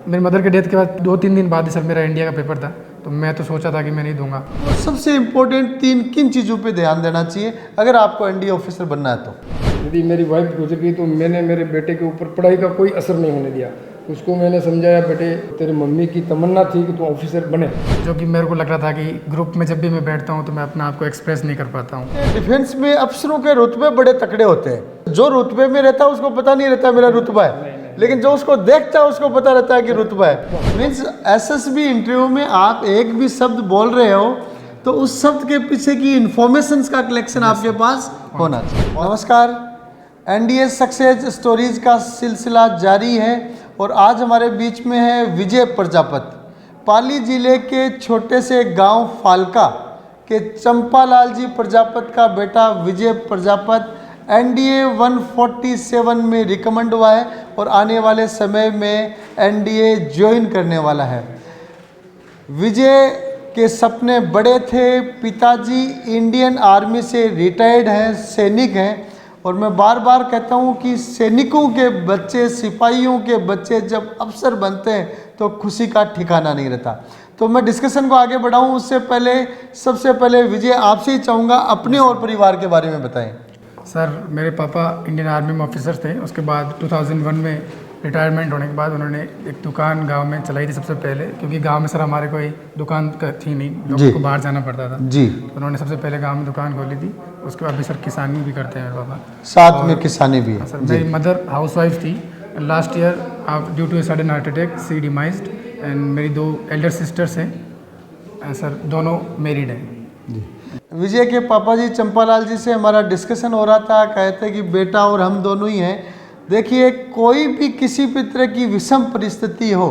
मेरी मदर के डेथ के बाद 2-3 दिन बाद ही सर मेरा इंडिया का पेपर था, तो मैं तो सोचा था कि मैं नहीं दूंगा। तो सबसे इम्पोर्टेंट तीन किन चीज़ों पे ध्यान देना चाहिए अगर आपको एनडीए ऑफिसर बनना है तो? यदि मेरी वाइफ गुजर गई तो मैंने मेरे बेटे के ऊपर पढ़ाई का कोई असर नहीं होने दिया। उसको मैंने समझाया, बेटे तेरे मम्मी की तमन्ना थी कि तू ऑफिसर बने। जो कि मेरे को लग रहा था कि ग्रुप में जब भी मैं बैठता हूँ तो मैं अपना आप को एक्सप्रेस नहीं कर पाता हूँ। डिफेंस में अफसरों के रुतबे बड़े तकड़े होते हैं। जो रुतबे में रहता है उसको पता नहीं रहता मेरा रुतबा है, लेकिन जो उसको देखता है उसको पता रहता है कि रुतबा है। मीन्स एसएसबी इंटरव्यू में आप एक भी शब्द बोल रहे हो तो उस शब्द के पीछे की इंफॉर्मेशन का कलेक्शन आपके पास होना चाहिए। नमस्कार, एनडीए सक्सेस स्टोरीज का सिलसिला जारी है और आज हमारे बीच में है विजय प्रजापत। पाली जिले के छोटे से गांव फालका के चंपालाल जी प्रजापत का बेटा विजय प्रजापत एनडीए 147 में रिकमेंड हुआ है और आने वाले समय में एनडीए ज्वाइन करने वाला है। विजय के सपने बड़े थे। पिताजी इंडियन आर्मी से रिटायर्ड हैं, सैनिक हैं, और मैं बार बार कहता हूं कि सैनिकों के बच्चे, सिपाहियों के बच्चे जब अफसर बनते हैं तो खुशी का ठिकाना नहीं रहता। तो मैं डिस्कशन को आगे बढ़ाऊं उससे पहले सबसे पहले विजय आपसे ही चाहूँगा अपने और परिवार के बारे में बताएं। सर मेरे पापा इंडियन आर्मी में ऑफिसर थे। उसके बाद 2001 में रिटायरमेंट होने के बाद उन्होंने एक दुकान गांव में चलाई थी सबसे पहले, क्योंकि गांव में सर हमारे कोई दुकान थी नहीं, लोगों को बाहर जाना पड़ता था जी। तो उन्होंने सबसे पहले गांव में दुकान खोली थी। उसके बाद भी सर किसानी भी करते हैं मेरे पापा, साथ में किसानी भी है। सर मेरी मदर हाउसवाइफ थी। Last year due to a sudden heart attack she demised. And मेरी 2 एल्डर सिस्टर्स हैं सर, दोनों मैरिड हैं। विजय के पापा जी चंपालाल जी से हमारा डिस्कशन हो रहा था, कहते कि बेटा और हम दोनों ही हैं। देखिए, कोई भी किसी भी तरह की विषम परिस्थिति हो,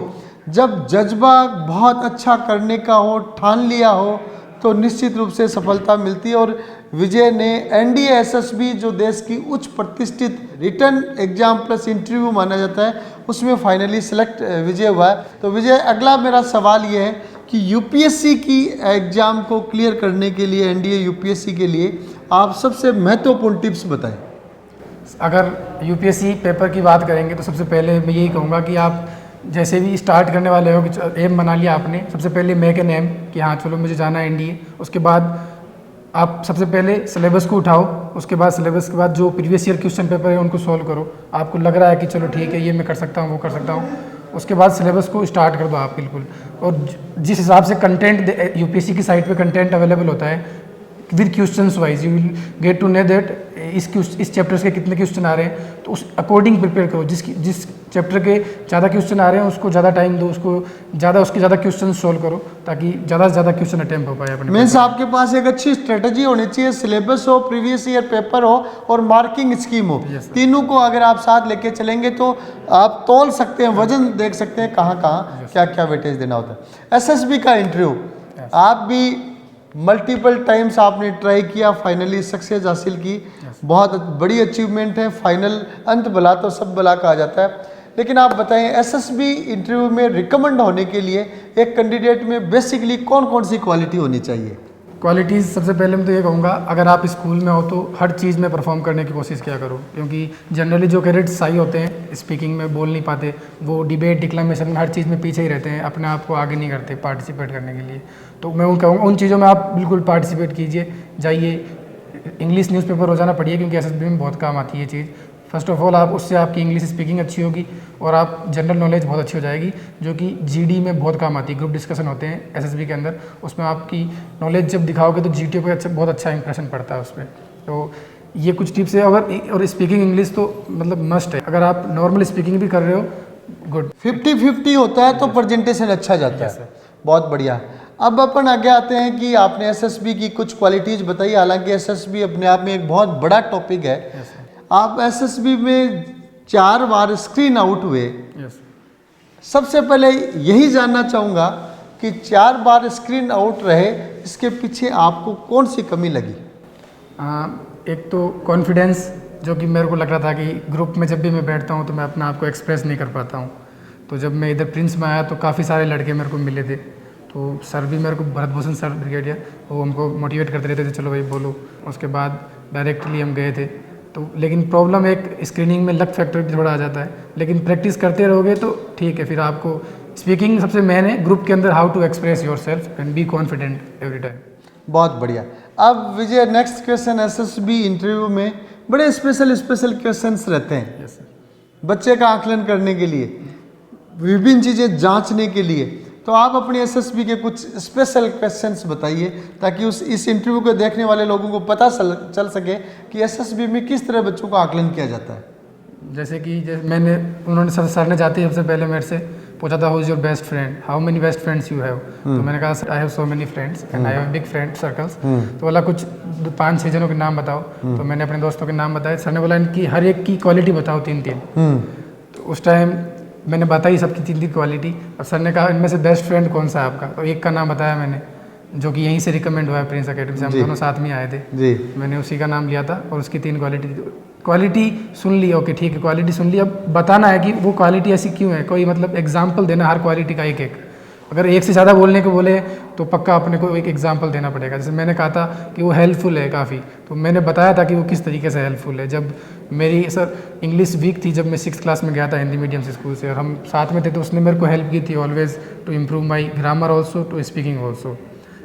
जब जज्बा बहुत अच्छा करने का हो, ठान लिया हो, तो निश्चित रूप से सफलता मिलती है। और विजय ने एनडीए एसएसबी जो देश की उच्च प्रतिष्ठित रिटर्न एग्जाम प्लस इंटरव्यू माना जाता है, उसमें फाइनली सेलेक्ट विजय हुआ है। तो विजय, अगला मेरा सवाल ये है कि यूपीएससी की एग्ज़ाम को क्लियर करने के लिए, एनडीए यूपीएससी के लिए आप सबसे महत्वपूर्ण टिप्स बताएं। अगर यूपीएससी पेपर की बात करेंगे तो सबसे पहले मैं यही कहूँगा कि आप जैसे भी स्टार्ट करने वाले हो कि एम बना लिया आपने, सबसे पहले मेक एन एम कि हाँ चलो मुझे जाना है एनडीए। उसके बाद आप सबसे पहले सिलेबस को उठाओ। उसके बाद सिलेबस के बाद जो प्रीवियस ईयर क्वेश्चन पेपर है उनको सॉल्व करो। आपको लग रहा है कि चलो ठीक है ये मैं कर सकता हूँ, वो कर सकता हूँ, उसके बाद सिलेबस को स्टार्ट कर दो आप बिल्कुल। और जिस हिसाब से कंटेंट यूपीएससी की साइट पे कंटेंट अवेलेबल होता है with questions wise, you will get to know that इस चैप्टर्स के कितने क्वेश्चन आ रहे हैं, तो उस अकॉर्डिंग प्रिपेयर करो। जिस चैप्टर के ज़्यादा क्वेश्चन आ रहे हैं उसको ज़्यादा टाइम दो, उसके ज़्यादा क्वेश्चन सोल्व करो ताकि ज़्यादा से ज़्यादा क्वेश्चन अटेम्प्ट हो पाए अपने। मीन्स आपके पास एक अच्छी स्ट्रेटजी होनी चाहिए, सिलेबस हो, प्रीवियस ईयर पेपर हो और मार्किंग स्कीम हो। तीनों को अगर आप साथ लेके चलेंगे तो आप तौल सकते हैं, वजन देख सकते हैं कहाँ कहाँ क्या क्या वेटेज देना होता है। एसएसबी का इंटरव्यू आप भी मल्टीपल टाइम्स आपने ट्राई किया, फाइनली सक्सेस हासिल की, बहुत बड़ी अचीवमेंट है। फाइनल अंत भला तो सब भला कहा जाता है। लेकिन आप बताएं, एसएसबी इंटरव्यू में रिकमेंड होने के लिए एक कैंडिडेट में बेसिकली कौन कौन सी क्वालिटी होनी चाहिए? क्वालिटीज़ सबसे पहले मैं तो ये कहूँगा, अगर आप स्कूल में हो तो हर चीज़ में परफॉर्म करने की कोशिश किया करो, क्योंकि जनरली जो कैडेट्स सही होते हैं स्पीकिंग में बोल नहीं पाते, वो डिबेट डिक्लामेशन में हर चीज़ में पीछे ही रहते हैं, अपने आप को आगे नहीं करते पार्टिसिपेट करने के लिए। तो मैं उन कहूँगा उन चीज़ों में आप बिल्कुल पार्टिसिपेट कीजिए, जाइए। इंग्लिश न्यूज़पेपर रोज़ाना पढ़िए क्योंकि एसएसबी में बहुत काम आती है ये चीज़। फर्स्ट ऑफ ऑल आप उससे आपकी इंग्लिश स्पीकिंग अच्छी होगी और आप जनरल नॉलेज बहुत अच्छी हो जाएगी, जो कि जीडी में बहुत काम आती है। ग्रुप डिस्कशन होते हैं एसएसबी के अंदर, उसमें आपकी नॉलेज जब दिखाओगे तो जीटी पे बहुत अच्छा इंप्रेशन पड़ता है उस पर। तो ये कुछ टिप्स है। और स्पीकिंग इंग्लिश तो मतलब मस्ट है। अगर आप नॉर्मल स्पीकिंग भी कर रहे हो, गुड। 50-50 होता है तो प्रेजेंटेशन अच्छा जाता है। बहुत बढ़िया। अब अपन आगे आते हैं कि आपने एसएसबी की कुछ क्वालिटीज़ बताई, हालांकि एसएसबी अपने आप में एक बहुत बड़ा टॉपिक है। आप एसएसबी में 4 बार स्क्रीन आउट हुए। सबसे पहले यही जानना चाहूँगा कि 4 बार स्क्रीन आउट रहे, इसके पीछे आपको कौन सी कमी लगी? एक तो कॉन्फिडेंस, जो कि मेरे को लग रहा था कि ग्रुप में जब भी मैं बैठता हूँ तो मैं अपना आप को एक्सप्रेस नहीं कर पाता हूँ। तो जब मैं इधर प्रिंस में आया तो काफ़ी सारे लड़के मेरे को मिले थे, तो सर भी मेरे को, भरत भूषण सर ब्रिगेडियर, वो हमको मोटिवेट करते रहते थे, चलो भाई बोलो। उसके बाद डायरेक्टली हम गए थे तो लेकिन प्रॉब्लम एक स्क्रीनिंग में लक फैक्टर भी थोड़ा आ जाता है, लेकिन प्रैक्टिस करते रहोगे तो ठीक है। फिर आपको स्पीकिंग सबसे मेन है ग्रुप के अंदर, how to express yourself and be confident every time. बहुत बढ़िया। अब Vijay, next question, SSB interview में बड़े स्पेशल क्वेश्चंस रहते हैं यस सर। बच्चे का आकलन करने के लिए, विभिन्न चीज़ें जांचने के लिए। तो आप अपनी एसएसबी के कुछ स्पेशल क्वेश्चंस बताइए ताकि इस इंटरव्यू को देखने वाले लोगों को पता चल सके कि एसएसबी में किस तरह बच्चों का आकलन किया जाता है। जैसे उन्होंने सर ने जाते ही सबसे पहले मेरे से पूछा था, who is your best friend, how many best friends you have. तो मैंने कहा I have so many friends and I have big friend circles. तो बोला कुछ 5-6 जनों के नाम बताओ। तो मैंने अपने दोस्तों के नाम बताए। सर ने बोला इनकी हर एक की क्वालिटी बताओ 3-3। तो उस टाइम मैंने बताई सबकी 3-3 क्वालिटी। और सर ने कहा इनमें से बेस्ट फ्रेंड कौन सा है आपका। तो एक का नाम बताया मैंने, जो कि यहीं से रिकमेंड हुआ है प्रिंस अकेडमी से, हम दोनों साथ में आए थे जी। मैंने उसी का नाम लिया था और उसकी 3 क्वालिटी सुन ली। ओके ठीक है, क्वालिटी सुन ली। अब बताना है कि वो क्वालिटी ऐसी क्यों है, कोई मतलब एग्जाम्पल देना हर क्वालिटी का एक। अगर एक से ज़्यादा बोलने को बोले तो पक्का अपने को एक एग्जाम्पल देना पड़ेगा। जैसे मैंने कहा था कि वो हेल्पफुल है काफ़ी, तो मैंने बताया था कि वो किस तरीके से हेल्पफुल है। जब मेरी सर इंग्लिश वीक थी, जब मैं 6th क्लास में गया था हिंदी मीडियम से स्कूल से, और हम साथ में थे, तो उसने मेरे को हेल्प की थी always to improve my grammar also, to speaking also.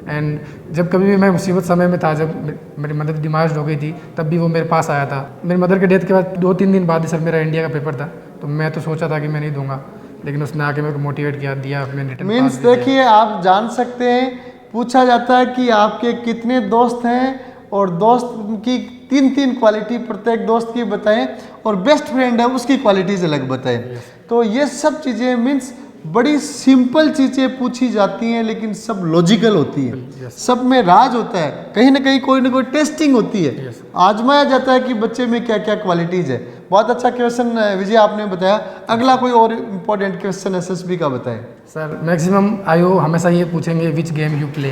And जब कभी भी मैं मुसीबत समय में था, जब मेरी मदर डिमार्ज हो गई थी, तब भी वो मेरे पास आया था। मेरी मदर के डेथ के बाद 2-3 दिन बाद ही सर मेरा इंडिया का पेपर था, तो मैं तो सोचा था कि मैं नहीं दूंगा, लेकिन उसने आके मेरे को मोटिवेट दिया। मैंने रिटर्न मीन्स देखिए, आप जान सकते हैं, पूछा जाता है कि आपके कितने दोस्त हैं और दोस्त की 3-3 क्वालिटी प्रत्येक दोस्त की बताएं, और बेस्ट फ्रेंड है उसकी क्वालिटीज अलग बताएं। तो ये सब चीज़ें मीन्स बड़ी सिंपल चीज़ें पूछी जाती हैं, लेकिन सब लॉजिकल होती है, सब में राज होता है, कहीं ना कहीं कोई ना कोई टेस्टिंग होती है, आजमाया जाता है कि बच्चे में क्या क्या क्वालिटीज़ है। बहुत अच्छा क्वेश्चन विजय आपने बताया। अगला कोई और इम्पोर्टेंट क्वेश्चन एसएसबी का बताएं। सर मैक्सिमम आईओ हमेशा ये पूछेंगे विच गेम यू प्ले।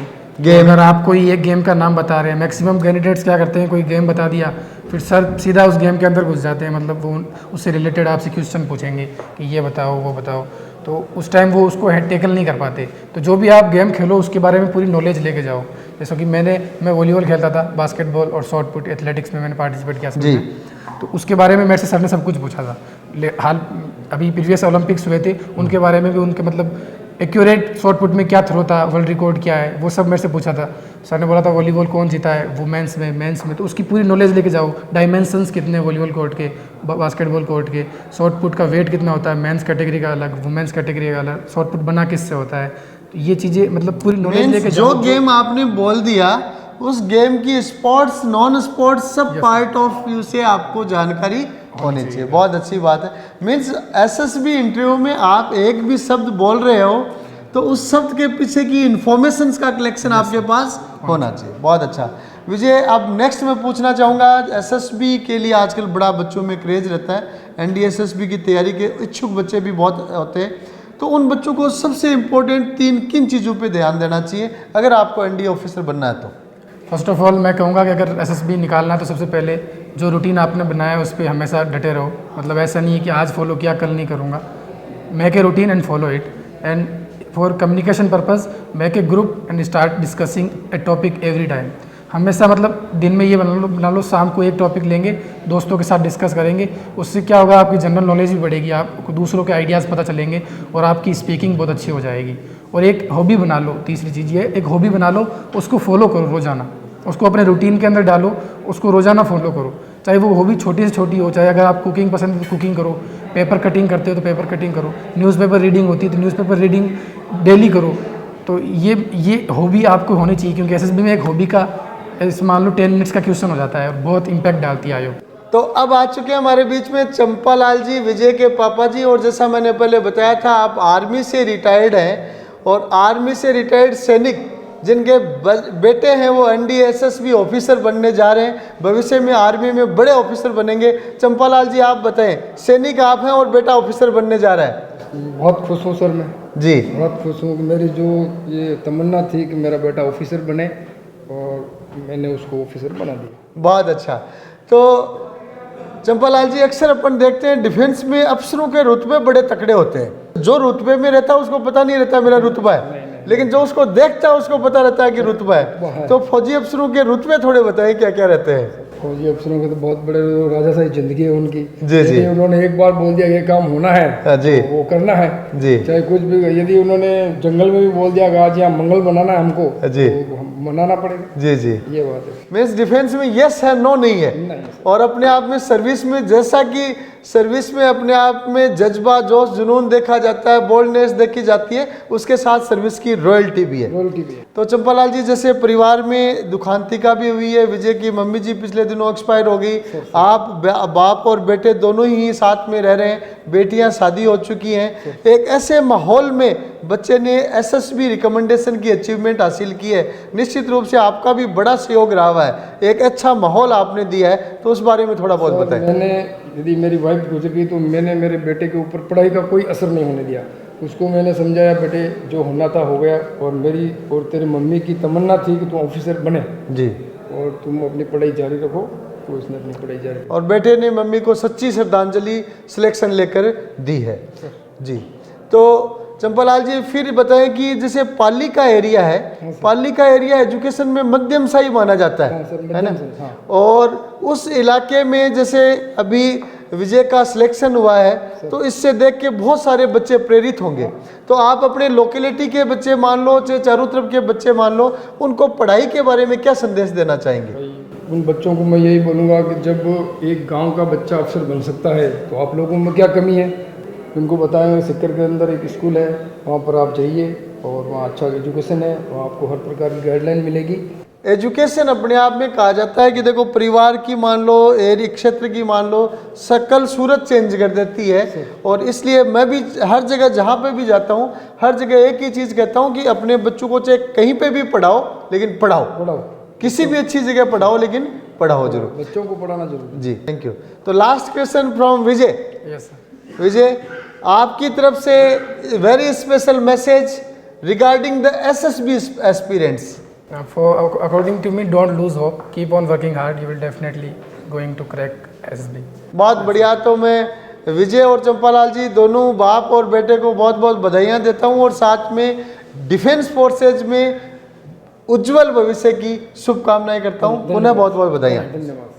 अगर आप कोई एक गेम का नाम बता रहे हैं, मैक्सिमम कैंडिडेट्स क्या करते हैं, कोई गेम बता दिया, फिर सर सीधा उस गेम के अंदर घुस जाते हैं। मतलब वो उससे रिलेटेड आपसे क्वेश्चन पूछेंगे कि ये बताओ वो बताओ, तो उस टाइम वो उसको टैकल नहीं कर पाते। तो जो भी आप गेम खेलो उसके बारे में पूरी नॉलेज लेके जाओ। जैसे कि मैं वॉलीबॉल खेलता था, बास्केटबॉल और शॉर्ट पुट, एथलेटिक्स में मैंने पार्टिसिपेट किया जी। तो उसके बारे में मेरे से सर ने सब कुछ पूछा था। हाल अभी प्रीवियस ओलंपिक्स हुए थे, उनके बारे में भी, उनके मतलब एक्यूरेट शॉर्ट पुट में क्या थ्रो था, वर्ल्ड रिकॉर्ड क्या है, वो सब मेरे से पूछा था। सर ने बोला था वॉलीबॉल कौन जीता है, वुमेन्स में, मेंस में, तो उसकी पूरी नॉलेज लेके जाओ। डायमेंशंस कितने वॉलीबॉल कोर्ट के, बास्केटबॉल कोर्ट के, शॉर्ट पुट का वेट कितना होता है, मेंस कैटेगरी का अलग, वुमेन्स कैटेगरी का अलग, शॉर्ट पुट बना किससे होता है, तो ये चीज़ें मतलब पूरी नॉलेज लेके जो गेम आपने बोल दिया उस गेम की स्पोर्ट्स, नॉन स्पोर्ट्स, सब पार्ट ऑफ व्यू से आपको जानकारी होनी चाहिए। बहुत अच्छी बात है। मीन्स एसएसबी इंटरव्यू में आप एक भी शब्द बोल रहे हो तो उस शब्द के पीछे की इंफॉर्मेशंस का कलेक्शन आपके पास होना चाहिए। बहुत अच्छा विजय। अब नेक्स्ट मैं पूछना चाहूँगा, एसएसबी के लिए आजकल बड़ा बच्चों में क्रेज रहता है, एनडीए एसएसबी की तैयारी के इच्छुक बच्चे भी बहुत होते हैं, तो उन बच्चों को सबसे इम्पोर्टेंट किन चीज़ों पे ध्यान देना चाहिए अगर आपको एनडीए ऑफिसर बनना है? तो फर्स्ट ऑफ ऑल मैं कहूँगा कि अगर एसएसबी निकालना है तो सबसे पहले जो रूटीन आपने बनाया है उस पर हमेशा डटे रहो। मतलब ऐसा नहीं है कि आज फॉलो किया कल नहीं करूँगा। Make a routine and follow it, and for communication purpose make a group and start discussing A topic every time. हमेशा मतलब दिन में ये बना लो शाम को एक टॉपिक लेंगे, दोस्तों के साथ डिस्कस करेंगे। उससे क्या होगा, आपकी जनरल नॉलेज भी बढ़ेगी, आपको दूसरों के आइडियाज़ पता चलेंगे और आपकी स्पीकिंग बहुत अच्छी हो जाएगी। और एक हॉबी बना लो, तीसरी चीज़ ये, एक हॉबी बना लो, उसको फॉलो करो रोज़ाना, उसको अपने रूटीन के अंदर डालो, उसको रोज़ाना फॉलो करो। चाहे वो हॉबी छोटी से छोटी हो, चाहे अगर आप कुकिंग पसंद है तो कुकिंग करो, पेपर कटिंग करते हो तो पेपर कटिंग करो, न्यूज़पेपर रीडिंग होती है तो न्यूज़पेपर रीडिंग डेली करो। तो ये हॉबी आपको होनी चाहिए, क्योंकि एसएसबी में एक हॉबी का मान लो 10 मिनट्स का क्वेश्चन हो जाता है और बहुत इंपैक्ट डालती है आयोग। तो अब आ चुके हैं हमारे बीच में चंपालाल जी, विजय के पापा जी। और जैसा मैंने पहले बताया था, आप आर्मी से रिटायर्ड हैं और आर्मी से रिटायर्ड सैनिक जिनके बेटे हैं वो एनडीए एसएसबी ऑफिसर बनने जा रहे हैं, भविष्य में आर्मी में बड़े ऑफिसर बनेंगे। चंपालाल जी आप बताएं, सैनिक आप हैं और बेटा ऑफिसर बनने जा रहा है। बहुत खुश हूँ सर, मैं जी बहुत खुश हूँ कि मेरी जो ये तमन्ना थी कि मेरा बेटा ऑफिसर बने, और मैंने उसको ऑफिसर बना दिया। बहुत अच्छा। तो चंपालाल जी, अक्सर अपन देखते हैं डिफेंस में अफसरों के रुतबे बड़े तकड़े होते हैं। जो रुतबे में रहता है उसको पता नहीं रहता मेरा रुतबा है, लेकिन जो उसको देखता है उसको पता रहता है कि रुतबा है। तो फौजी अफसरों के रुतबे थोड़े बताएं क्या क्या रहते हैं? फौजी अफसरों के तो बहुत बड़े राजाशाही जिंदगी है उनकी। जी, जी। यदि उन्होंने एक बार बोल दिया ये काम होना है हाँ, जी। तो वो करना है, जी। चाहे कुछ भी। यदि उन्होंने जंगल में भी बोल दिया कि आज यहाँ मंगल बनाना है हमको, जी। तो हम मनाना पड़ेगा। जी जी। ये बात है। मीन्स डिफेंस में यस है नो नहीं है। नहीं। और अपने आप में सर्विस में, जैसा कि सर्विस में अपने आप में जज्बा, जोश, जुनून देखा जाता है, बोल्डनेस देखी जाती है, उसके साथ सर्विस की रॉयल्टी भी है। रॉयल्टी भी है। तो चंपालाल जी, जैसे परिवार में दुखांतिका भी हुई है, विजय की मम्मी जी पिछले दिनों एक्सपायर हो गई, आप बाप और बेटे दोनों ही साथ में रह रहे हैं, बेटियां शादी हो चुकी हैं, एक ऐसे माहौल में बच्चे ने एसएसबी रिकमेंडेशन की अचीवमेंट हासिल की है, निश्चित रूप से आपका भी बड़ा सहयोग रहा हुआ है, एक अच्छा माहौल आपने दिया है, तो उस बारे में थोड़ा बहुत बताएं। मैंने, यदि मेरी वाइफ गुजर गई तो मैंने मेरे बेटे के ऊपर पढ़ाई का कोई असर नहीं होने दिया। उसको मैंने समझाया बेटे जो होना था हो गया, और मेरी और तेरी मम्मी की तमन्ना थी कि तुम ऑफिसर बने जी। और तुम अपनी पढ़ाई जारी रखो, तो उसने अपनी पढ़ाई जारी। और बेटे ने मम्मी को सच्ची श्रद्धांजलि सिलेक्शन लेकर दी है। जी। तो चंपालाल जी फिर बताएं कि जैसे पाली का एरिया है, पाली का एरिया एजुकेशन में मध्यम सा ही माना जाता है, है ना? और उस इलाके में जैसे अभी विजय का सिलेक्शन हुआ है, तो इससे देख के बहुत सारे बच्चे प्रेरित होंगे। तो आप अपने लोकेलिटी के बच्चे मान लो, चाहे चारों तरफ के बच्चे मान लो, उनको पढ़ाई के बारे में क्या संदेश देना चाहेंगे? उन बच्चों को मैं यही बोलूँगा कि जब एक गांव का बच्चा अफसर बन सकता है तो आप लोगों में क्या कमी है, उनको बताएं। सिक्कर के अंदर एक स्कूल है, वहाँ पर आप जाइए और वहाँ अच्छा एजुकेशन है, वहाँ आपको हर प्रकार की गाइडलाइन मिलेगी। एजुकेशन अपने आप में कहा जाता है कि देखो, परिवार की मान लो, एरिया क्षेत्र की मान लो, सकल सूरत चेंज कर देती है। और इसलिए मैं भी हर जगह जहाँ पे भी जाता हूँ, हर जगह एक ही चीज़ कहता हूँ कि अपने बच्चों को चाहे कहीं पे भी पढ़ाओ, लेकिन पढ़ाओ, किसी भी अच्छी जगह पढ़ाओ, लेकिन पढ़ाओ जरूर, बच्चों को पढ़ाना जरूर। जी, थैंक यू। तो last question from Vijay. Yes sir. Vijay, आपकी तरफ से very special message regarding the SSB aspirants. According to me, don't lose hope. Keep on working hard. You will definitely going to crack SSB. बहुत बढ़िया। तो मैं विजय और चंपालाल जी दोनों बाप और बेटे को बहुत बहुत बधाइयाँ देता हूँ, और साथ में डिफेंस फोर्सेज में उज्जवल भविष्य की शुभकामनाएं करता हूँ। पुनः बहुत बहुत बधाइयाँ। धन्यवाद।